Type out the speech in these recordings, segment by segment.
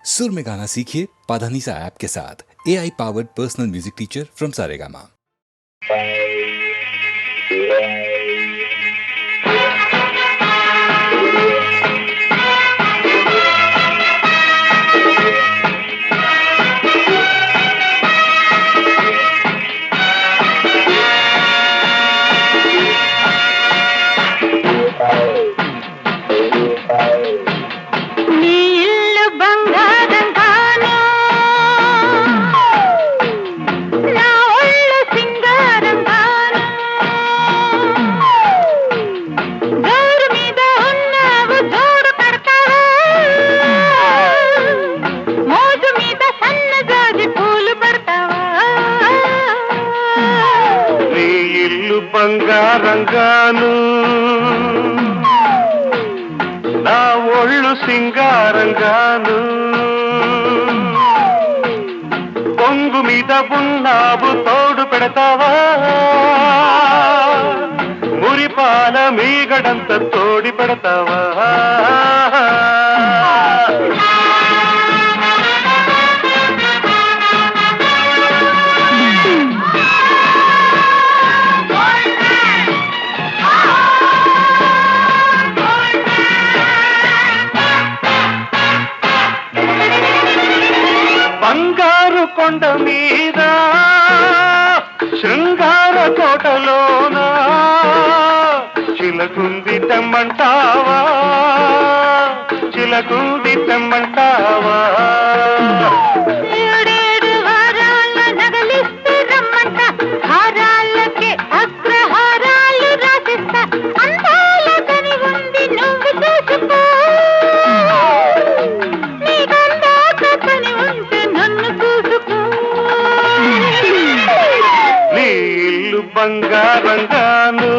सुर में गाना सीखिए पाधानीसा ऐप के साथ। AI powered personal music teacher from Saregama. బంగారంగాను నా ఒళ్ళు సింగారంగాను పొంగు మీద ఉన్నావు తోడు పెడతావా మురిపాల మీగడంత తోడి పెడతావా కొండ మీద శృంగార కోటలోన చిలకుంది తెమ్మంటావా చిలకుంది తెమ్మంటావా బంగారంగాను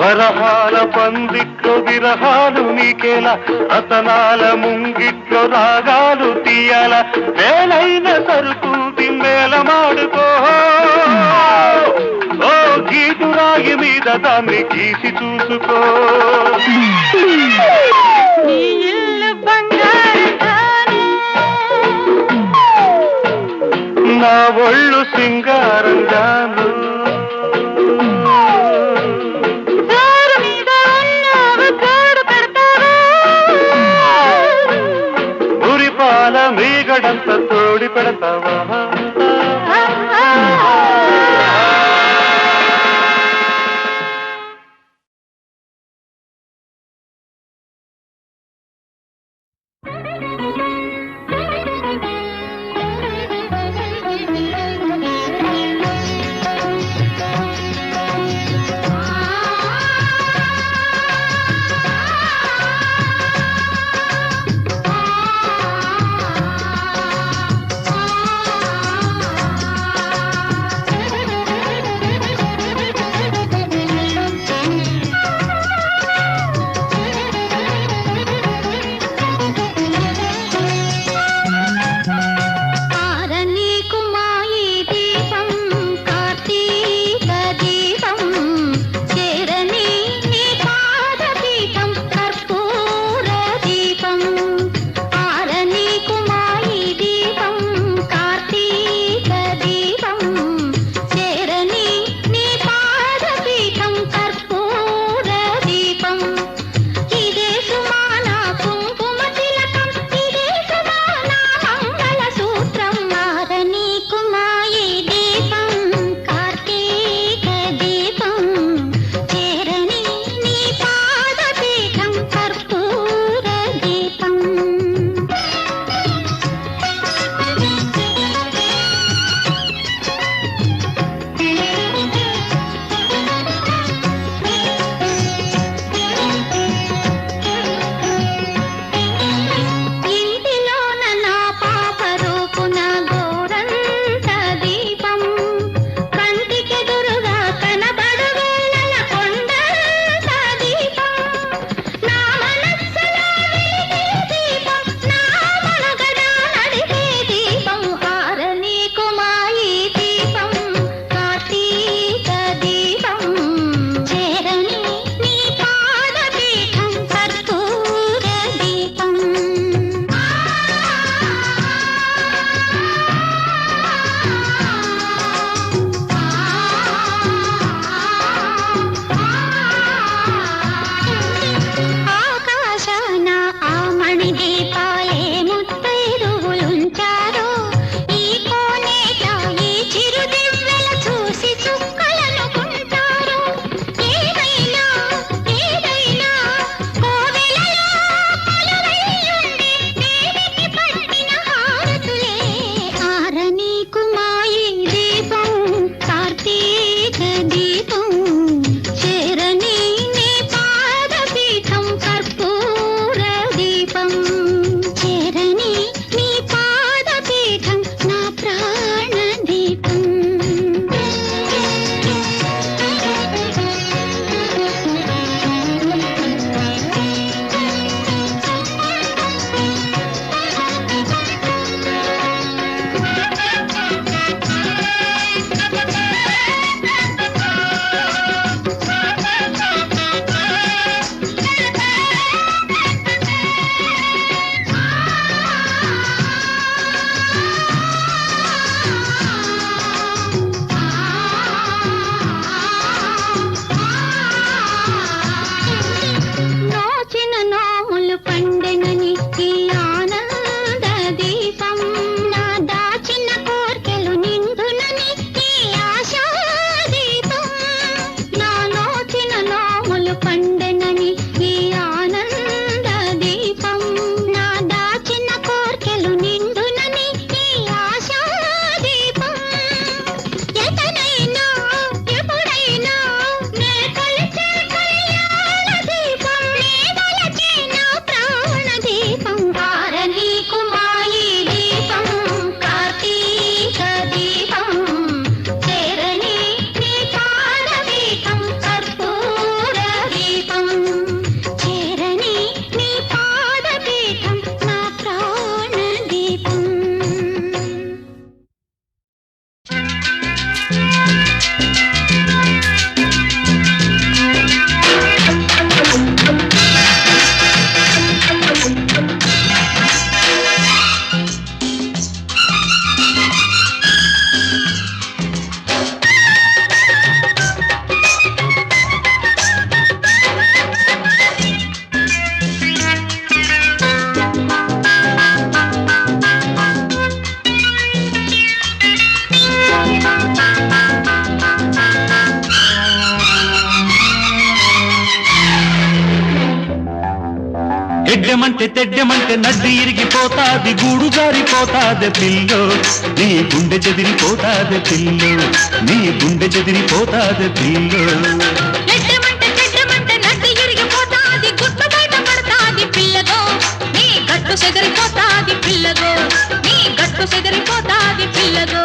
వరహాల పందిట్లో విరహాలు నీకేలా రతనాల ముంగిట్లో రాగాలు తీయాల వేలైన సరుకుంది మేళమాడుకో ఓ గీటురాయి మీద దాన్ని గీసి చూసుకో నా ఒళ్ళు సింగారంగాను మీగడంత తోడి పెడతావా ఎడ్డెమంటే తెడ్డెమంటే నడ్డి ఇరిగిపోతాది గూడు జారిపోతాది పిల్లో నీ గుండె చెదిరిపోతాది పిల్లో నీ గుండె చెదిరిపోతాది పిల్లో సెదరిపోతాది పిల్లగో నీ గట్టు సెదరిపోతాది పిల్లగో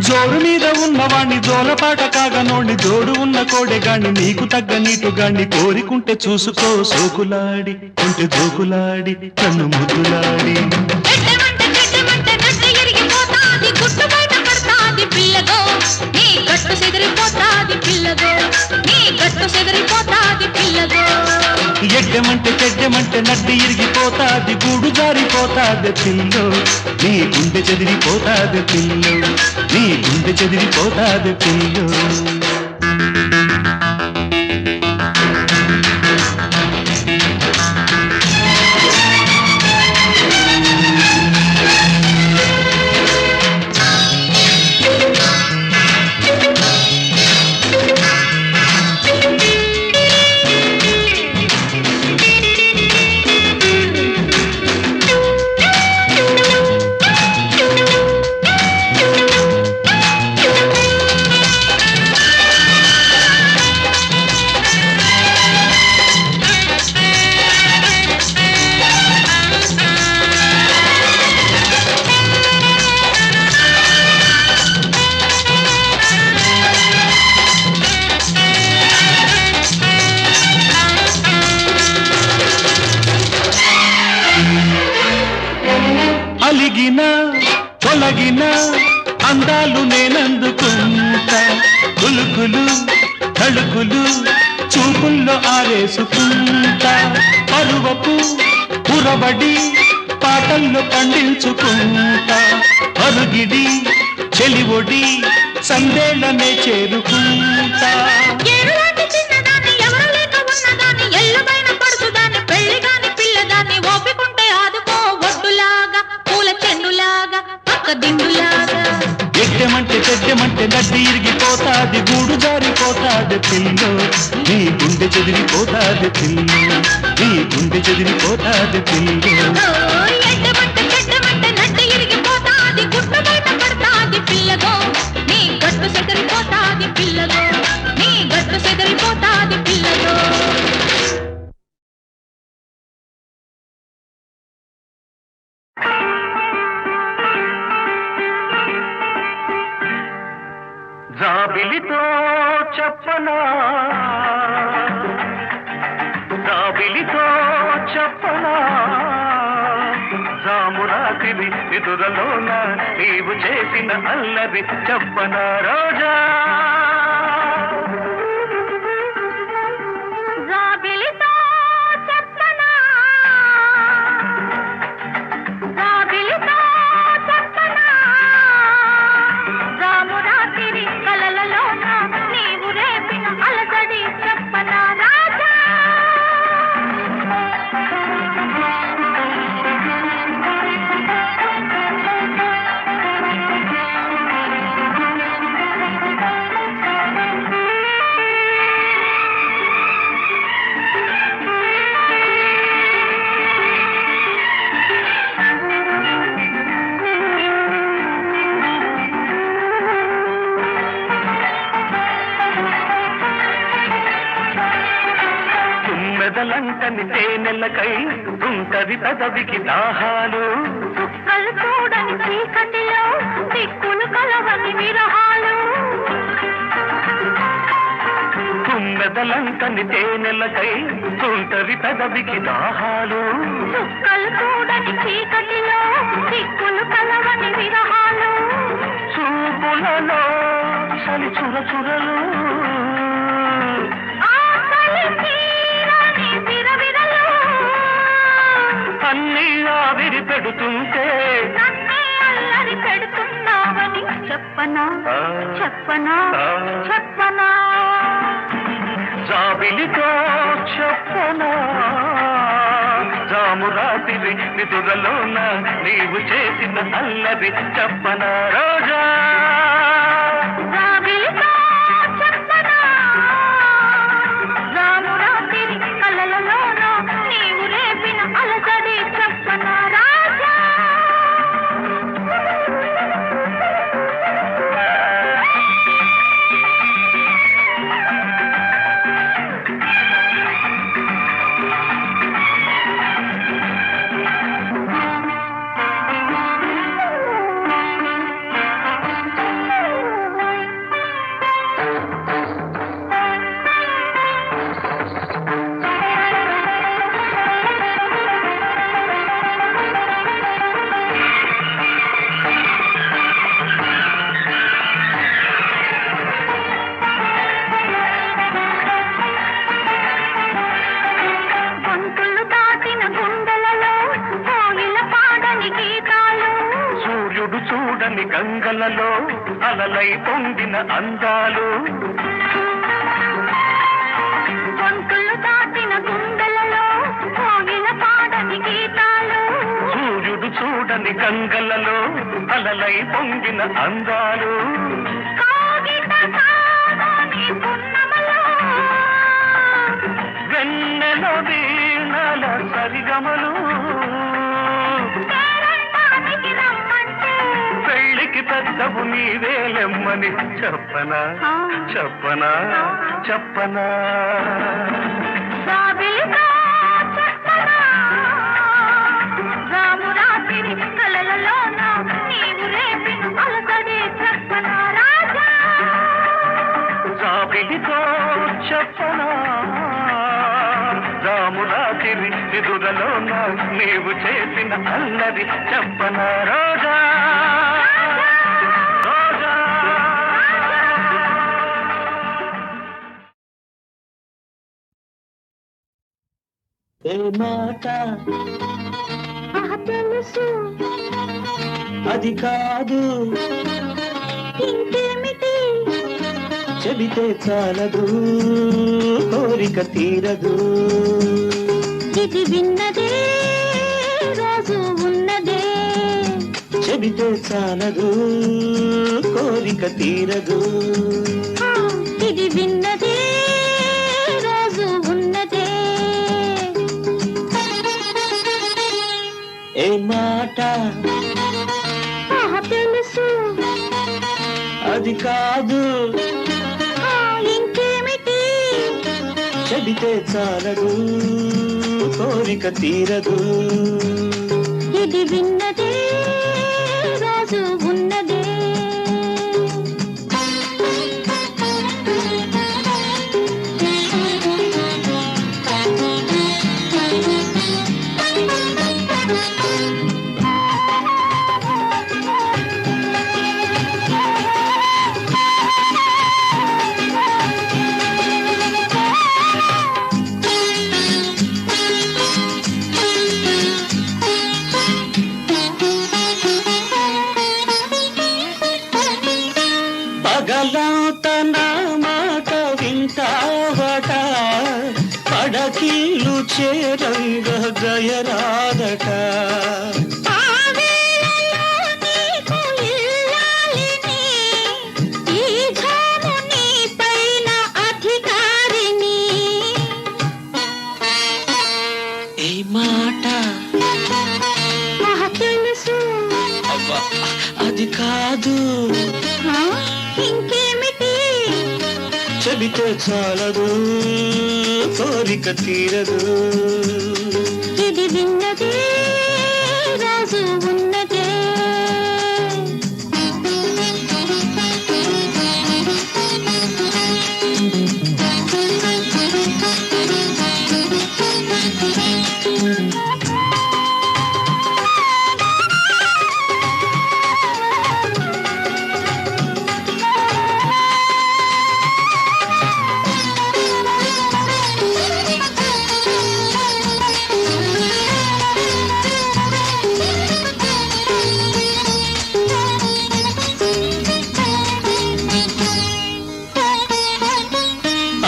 జోరు మీద ఉన్నవాణ్ణి జోలపాట కాగనోణ్ణి జోడు ఉన్న కోడెగాణ్ణి నీకు తగ్గ నీటుగాణ్ణి కోరికుంటే చూసుకో సోకులాడి ఉంటే జోకులాడి కన్ను ముద్దులాడి ఎడ్డెమంటే తెడ్డెమంటే నడ్డి ఇరిగిపోతాది గూడు జారిపోతాది పిల్లో నీ గుండె చెదిరిపోతాది పిల్లో నీ గుండె చెదిరిపోతాది పిల్లో అలిగిన తొలగిన అందాలు నేనందుకుంటా కులుకులు తడుకులు చూపుల్లో ఆరేసుకుంటా పరువపు పురబడి పాటల్లో పండించుకుంటా అరుగిడి చెలివొడి సందేళ్ళనే చేరుకుంటా ఎడ్డెమంటే తెడ్డెమంటే నడ్డి ఇరిగిపోతాది గూడు జారిపోతాది పిల్లో నీ గుండె చెదిరిపోతాది పిల్లో నీ గుండె చెదిరిపోతాది పిల్లో జాబిలితో చెప్పనా జాబిలితో చెప్పనా జామురాతివి ఎదురలోన నీవు చేసిన అల్లరి చెప్పనా రోజా తుమ్మెదలంటని తేనెలకై ఉంటది పెదవికి దాహాలు చుక్కలు చూడని చీకటిలో దిక్కులు కలవని విరహాలు తుమ్మెదలంటని తేనెలకై ఉంటది పెదవికి దాహాలు చుక్కలు చూడని చీకటిలో దిక్కులు కలవని విరహాలు చూపులలో చలి చురచురలు ఆకలి తీరని విరవిరలు అన్నీ ఆవిరి పెడుతుంటే నన్నే అల్లరి పెడుతున్నావని చెప్పనా చెప్పనా చెప్పనా జాబిలితో చెప్పనా జాము రాత్రి నిదురలోన నీవు చేసిన అల్లరి చెప్పనా రోజా రావిలితో చెప్పనా రామురాత్రి కలలలోన నీవు రేపిన అలజడి చెప్పనా రాజా గొంతులు దాటిన గుండెలలో కోయిల పాడని గీతాలు సూర్యుడు చూడని గంగలలో అలలై పొందిన అందాలు గొంతులు దాటిన గుండెలలో కోయిల పాడని గీతాలు సూర్యుడు చూడని గంగలలో అలలై పొందిన అందాలు కాగిత కాదని పున్నమలో వెన్నెల వీణల సరిగమలు పేరంటానికి రమ్మంటే పెళ్ళికి పెద్దవు నీవేలెమ్మని చెప్పనా చెప్పనా చెప్పనా రావిలితో చెప్పనా రామురాత్రి కలలలోన నీవు రేపిన అలసడి చెప్పనా రాజా జాబిలితో చెప్పనా రామురాత్రి నిదురలోన నీవు చేసిన అల్లరి చెప్పనా రోజా రోజా ఏ మాట తెలుసు అది కాదు ఇంకేమిటి చెబితే చాలదు కోరిక తీరదు ఇది విన్నదే రోజు ఉన్నదే చెబితే చాలదు కోరిక తీరదు ఇది విన్నదే రోజు ఉన్నదే ఏ మాట తెలుసు అది కాదు ఇంకేమిటి చెబితే చాలదు కోరిక తీరదు ఇది విన్నదే రోజు ఉన్నదే పగలంత నా మాట వింటావట పడకీలు చేరంగ గయరాదట ఏ మాట తెలుసు అబ్బా అది కాదు ఇంకేమిటి చెబితే చాలదు కోరిక తీరదు ఇది విన్నదే రాజు ఉన్నదే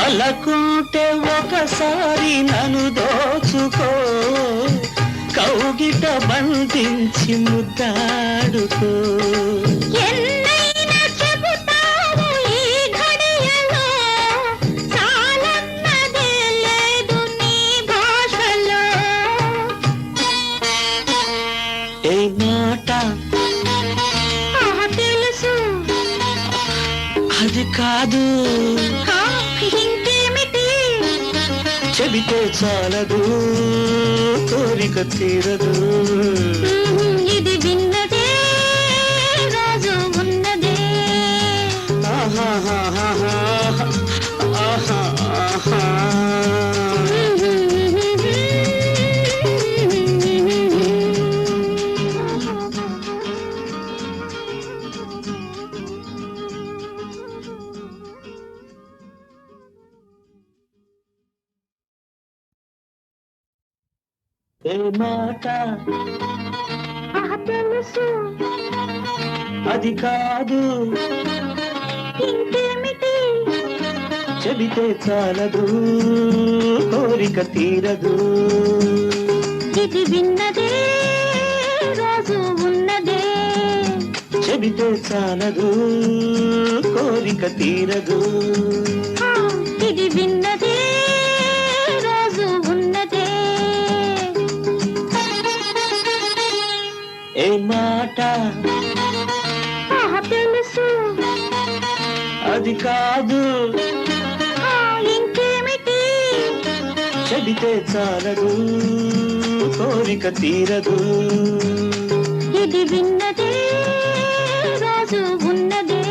అలకుంటే ఒకసారి నన్ను దోచుకో కౌగిట బంధించి ముద్దాడుకో ఎన్నైనా చెబుతావు ఈ ఘడియలో చాలన్నదే లేదు నీ భాషలో ఏ మాట తెలుసు అది కాదు ఇంకేమిటి చెబితే చాలదు కోరిక తీరదు ఇది విన్నదే రాజు ఉన్నదే ఆహాహాహాహా. ఆహాహా. ఏ మాట తెలుసు అది కాదు ఇంకేమిటి చెబితే చాలదు కోరిక తీరదు ఇది విన్నదే రాజు ఉన్నదే చెబితే చాలదు కోరిక తీరదు ఇది విన్నదే రాజు ఉన్నదే ఏ మాట తెలుసు అది కాదు ఇంకేమిటి చెబితే చాలదు కోరిక తీరదు ఇది విన్నదే రాజు ఉన్నదే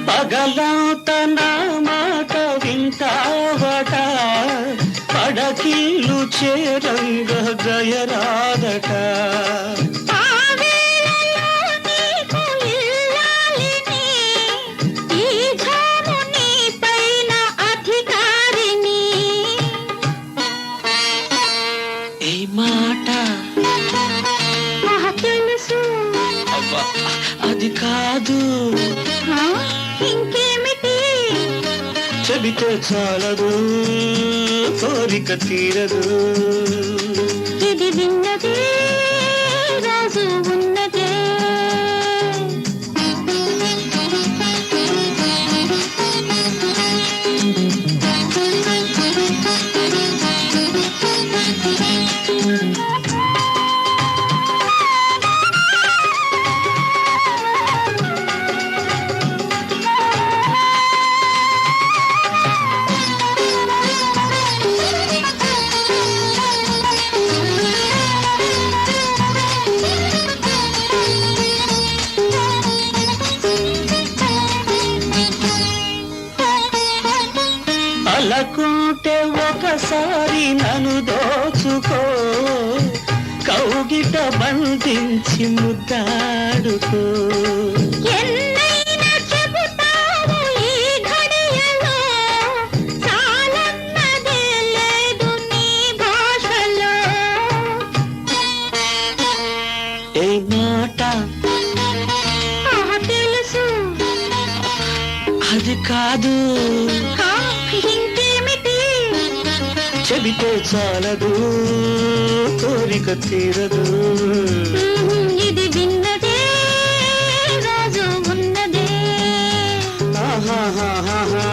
పగలంత నా మాట వింటావట పడకిల్లు చేరంగ గయరాదట ఆ వేళలో నీకు ఇల్లాలిని, ఈ ఝాము నీ పైన అధికారిని. ఏ మాట తెలుసు అబ్బా అది కాదు ఇంకేమిటి చెబితే చాలదు కోరిక తీరదు ఇది విన్నదే రాజు ఉన్నదే అలకుంటే ఒకసారి నన్ను దోచుకో కౌగిట బంధించి ముద్దాడుకో ఎన్నైనా చెబుతావు ఈ ఘడియలో చాలన్నదే లేదు నీ భాషలో ఏ మాట తెలుసు అది కాదు ఆ, ఇంకేమిటి చెబితే చాలదు కోరిక తీరదు ఇది విన్నదే రాజు ఉన్నదే ఆహాహాహా